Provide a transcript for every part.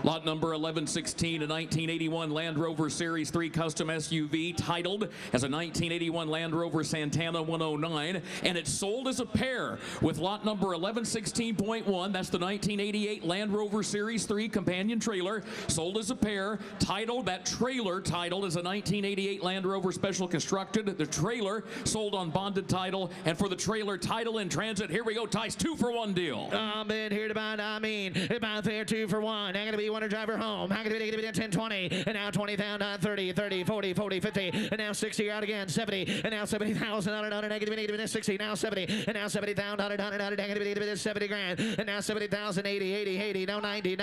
Lot number 1116, a 1981 Land Rover Series 3 custom SUV, titled as a 1981 Land Rover Santana 109, and it's sold as a pair with lot number 1116.1. That's the 1988 Land Rover Series 3 companion trailer, sold as a pair, titled, that trailer titled as a 1988 Land Rover Special Constructed. The trailer sold on bonded title, and for the trailer title in transit, here we go, Tice, 2-for-1 deal. I'm in here to buy, about there 2 for 1. I'm gonna be one to drive her home. I'm gonna be 10, 20, and now 20,000, 30, 40, 40, 50, and now 60. You're out again, 70, and now 70,000, negative 60, now 70, and now 70,000, negative 70 grand, and now 70,000, 80, now 90, and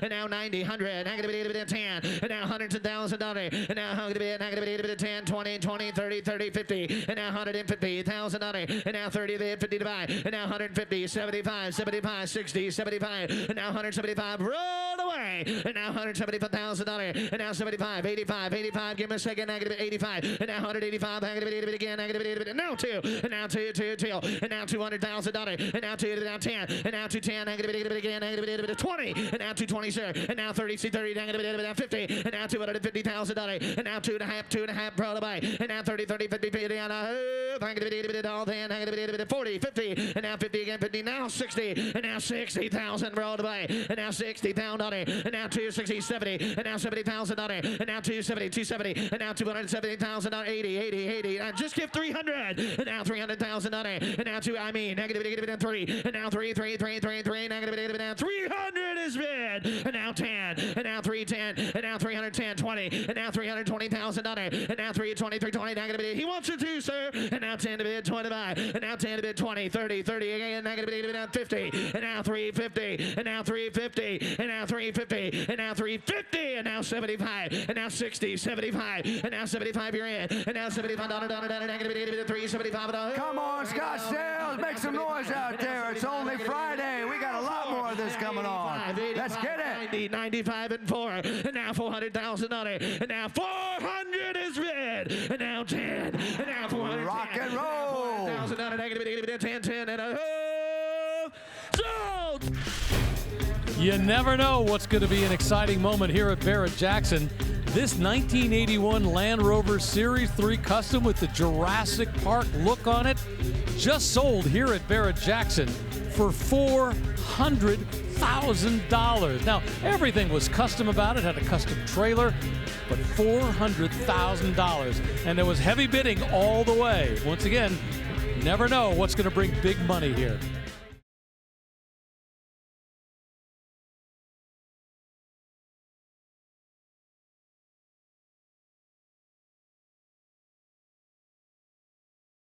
now 90, 100, negative 10, and now $100,000, and now negative 10, 20, 30, 50, and now $150,000, and now 30, 50 to buy, and now 150, 75, 60, 75, and now 175, roll away, and now $175,000, and now 75, 85, give me a second, negative 85, and now 185, negative again, negative, and now 2, and now 2, and now $200,000, and now 2, and now 10, and now 210, negative again, negative 20, and now 220, sir, and now 30, negative 50, and now $250,000, and now 2.5, roll away, and now 30, 50, and now negative 40, 50, and now 50 again, 50, now 60, and now 60,000 rolled away, and now $60,000, and now 260, 70, and now $70,000, and now 270, and now $270,000, 80, and just give 300, and now $300,000, and now negative 3, and now 3, negative, and 300 is bid, and now 10, and now 310, and now 310, 20, and now $320,000, and now 320, negative, he wants it too, sir, and now 10 to bid, 25, and now 10 to bid, 20, 30 again, negative, and now 50, and now 350, and now 350, and now 350, and now 350, and now 75, and now 60, 75, and now 75 you're in, and now $75, negative 375. Come on, Scottsdale, make some noise out there. It's only Friday. We got a lot more of this coming on. Let's get it. 90, 95 and 4, and now $400,000, and now 400 is bid, and now 10, and now 400. Rock and roll. $400,000, negative 10, and sold. You never know what's going to be an exciting moment here at Barrett-Jackson. This 1981 Land Rover Series 3 Custom with the Jurassic Park look on it just sold here at Barrett-Jackson for $400,000. Now, everything was custom about it, had a custom trailer, but $400,000. And there was heavy bidding all the way. Once again, never know what's going to bring big money here.